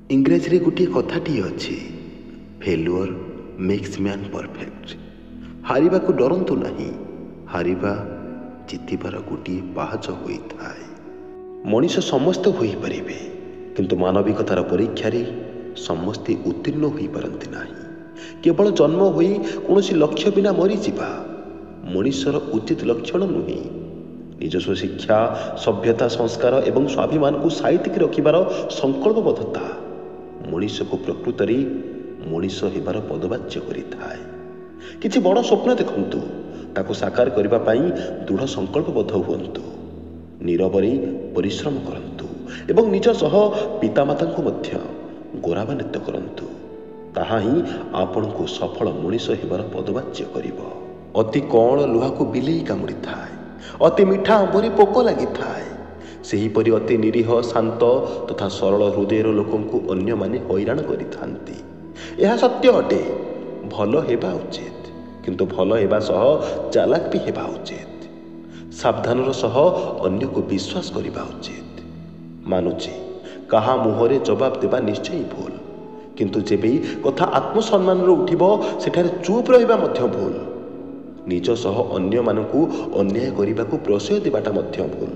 इंग्रेजी गोटे कथाटी अच्छी, failure makes man perfect. हारिबा को डरंतु नहीं, हारिबा जितिबार गोटे पाहाच होता है। मनीष समस्त हो पारे, किंतु मानविकतार परीक्षा समस्ते उत्तीर्ण हो पारती नहीं। केवल जन्म हो कौन लक्ष्य बिना मरीजा मनीषर उचित लक्षण नुहे। निजस्व शिक्षा, सभ्यता, संस्कार एवं स्वाभिमान को साइतिक रखिबार संकल्पबद्धता मनीष को प्रकृत में मनीष होबार पदवाच्य करिथाए। किछि बड़ स्वप्न देखंतु, ताको साकार करिबा पई दृढ़ संकल्पबद्ध हुअन्तु। नीरवरे परिश्रम करंतु एवं निज सह पितामाता को मध्य गौरवान्वित करंतु। ताहा ही आपण को सफल मनीष होबार पदवाच्य करिवो। अति कण लुहा को बिलेई कामुड़ी थाए, अति मीठा आंबरी पोक लगी थाए। सेहीपरि अति निरीह, शांत तथा सरल हृदय लोकों को अन्य माने हैरान करिथांती। यह सत्य अटे, भल हेबा उचित, किंतु भल हेबा सह चालाक भी हेबा उचित। सावधानर सह अन्य को विश्वास करिबा उचित। मानुची कहा मुहरे जवाब देबा निश्चय भूल, किंतु जेबे कथा आत्मसम्मान उठिबो सेठारे चुप रहिबा मध्य भूल। निज सह अन्य मानकु अन्याय करिबाकु प्रशय देबाटा मध्य भूल।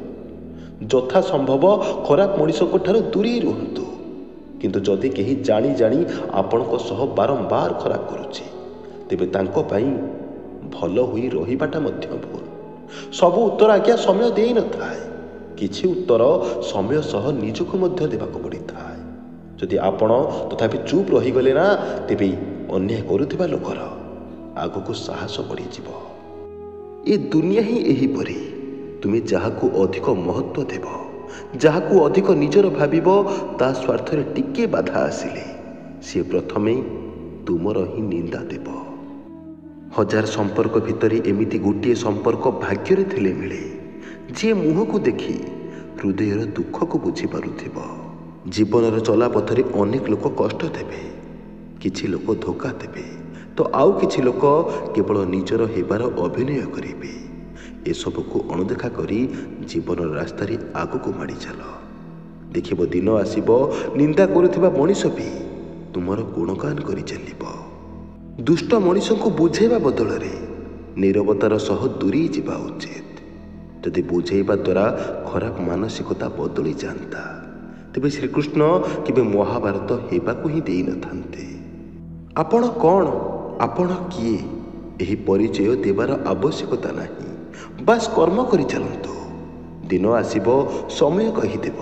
यथा संभव खराब मनीषक ठाରୁ दूरी रुहंतु, किंतु जदि केही जानी जानी आपणक सह बारंबार खराब करुछि, तेबे तांको पई भल होई रहिबाटा मध्य भूल। सबु उत्तर आज्ञा समय देई न थाए, किछि उत्तर समय सह निजको मध्य देबाको पड़िथाए। जदि आपण तथापि चुप रही गले ना, तेबे अन्याय करुथिबा लोकर आगको साहस बढ़ी जीव। ए दुनिया ही एही परी। तुमे जाहाकू अधिक महत्व देव, जाहाकू अधिक निजर भाविब, ता स्वार्थरे टिके बाधा आसिले सी प्रथमे तुमर ही निंदा देव। हजार संपर्क भितरे एमिति गोटे संपर्क भाग्ୟରେ थिले मिले, जे मुह को देखी हृदयर दुख को बुझी पारुथिब। जीवनर चला पथरे अनेक लोक कष्ट देबे, किछि लोक धोखा देबे, तो आउ किछि लोक केवल निजर हेबार अभिनय करिबे। एसबू को अणदेखा करी जीवन रास्तार आग को माड़ी चल। देखिब दिन आसिब, निंदा करुथिबा मनीष भी तुमर गुणगान करी चलिब। दुष्ट मनीष को बुझेबा बदल नीरवतार सह दूरी जीवा उचित। जदि बुझेबा द्वारा खराब मानसिकता बदली जाता, तेबे श्रीकृष्ण केबे महाभारत हेबाकू ही देई न थांते। आपण कौन, आपण किए, एही परिचय देवार आवश्यकता नहीं। बास कर्म करी चलंतु। दिन आसिब, समय कहीदेव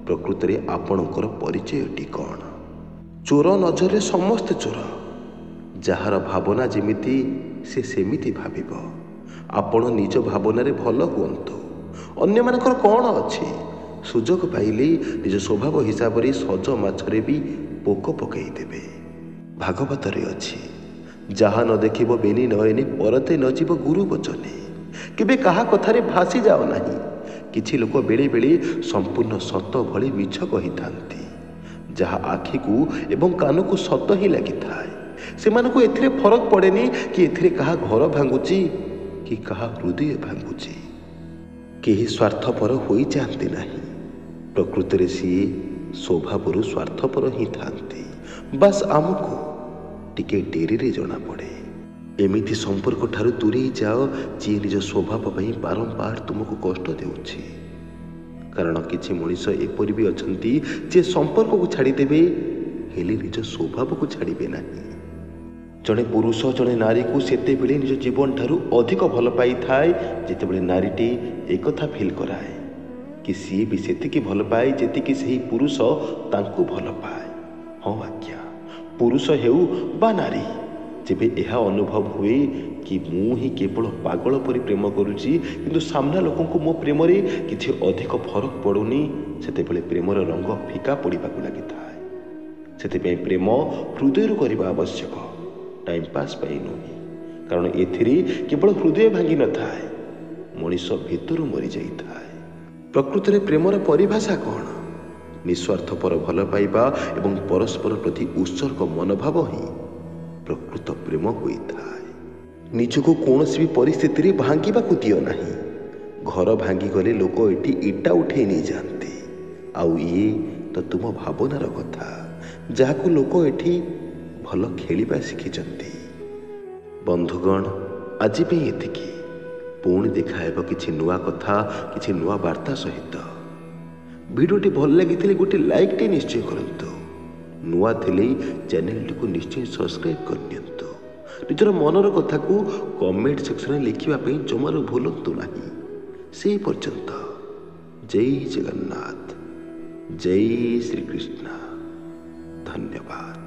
प्रकृत में आपणकर परिचयटी कौन। चोर नजरे समस्ते चोर, जार भावना जेमिति से सेमिति भाविब। आपण निज भावनारे भल हुअन्तु। अन्य मानकर कौन अछि, सुजोग पाइले निज स्वभाव हिसाब से सज माछरे भी पोक पकई देबे। भागवत रे अछि, जहा न देखिब बेनी नयने परते न जीव गुरु बचने। केबे कहा कथारे भासी जाओ नहीं। किछि लोक बेले बेले संपूर्ण सत भली मिछ कही थांती, जहा आखि को एवं कान को सत ही लगी थाए। सेमानकु एथिरे फरक पड़ेनी कि एथिरे कहा घर भांगुची कि कहा हृदय भांगुची। केही स्वार्थपर होई जाती नहीं। प्रकृत रे सी स्वभाव स्वार्थपर ही थांती। बस आमको टिके डेरी रे जना पड़े। एमिति संपर्क ठारू दूरी जाओ, जी निज स्वभाव पई बारंबार तुमको कष्ट देउछि। कारण किछि मनीष एपरि भी अछंती जे संपर्क को छाड़ी देबे, हेले निज स्वभाव को छाड़िबे नाही। जड़े पुरुष जड़े नारी को सेते बेले निज जीवन ठारू अधिक भल पाई थाए, जेते बेले नारीटी एक कथा फील कराए कि सी भी सेतिकी भल पाए जेतिकी सही पुरुष तांको भल पाए। हाँ आज्ञा, पुरुष हेउ बा नारी, जेबे यह अनुभव हुए कि मु ही केवल पागल परी प्रेम करुची, किंतु सामना लोकों को मो प्रेम रे किछि अधिक फरक पड़ुनी, सेतेबेले प्रेमर रंग फिका पड़िबाकू लागिथाए। सेतेबे प्रेम हृदय करबा आवश्यक, टाइम पास पाई नुहे। कारण एथिरे केवल हृदय भांगी न थाए, मनीष भितर मरी जाइथाए। प्रकृत रे प्रेमर परिभाषा कौन? निस्वार्थपर भल पाइबा एवं परस्पर प्रति उत्सर्ग मनोभाव ही प्रकृत प्रेम होता है। निजको कौन भी परिस्थिति भांगा दियो नहीं। घर भांगी गले लोक एटी इटा उठे नहीं जाते, आउ ये ତ ତୁମ ଭାବନାର କଥା, ଯାହାକୁ ଲୋକ ଏଠି ଭଲ ଖେଳିବା ଶିଖିଛନ୍ତି। ବନ୍ଧୁଗଣ, ଆଜି ପାଇଁ ଏତିକି। ପୁଣି ଦେଖା ହେବ କିଛି ନୂଆ କଥା, କିଛି ନୂଆ ବାର୍ତ୍ତା ସହିତ। ଭିଡ଼ିଓଟି ଭଲ ଲାଗିଥିଲେ ଗୋଟେ ଲାଇକ୍ଟେ ନିଶ୍ଚୟ କରନ୍ତୁ। ନୂଆ ଥିଲେ ଚ୍ୟାନେଲଟିକୁ ନିଶ୍ଚୟ ସବସ୍କ୍ରାଇବ୍ କରିନିଅନ୍ତୁ। ନିଜର ମନର କଥାକୁ କମେଣ୍ଟ ସେକ୍ସନରେ ଲେଖିବା ପାଇଁ ଜମାରୁ ଭୁଲନ୍ତୁ ନାହିଁ। ସେହି ପର୍ଯ୍ୟନ୍ତ ଜୟ ଜଗନ୍ନାଥ, ଜୟ ଶ୍ରୀକୃଷ୍ଣ, ଧନ୍ୟବାଦ।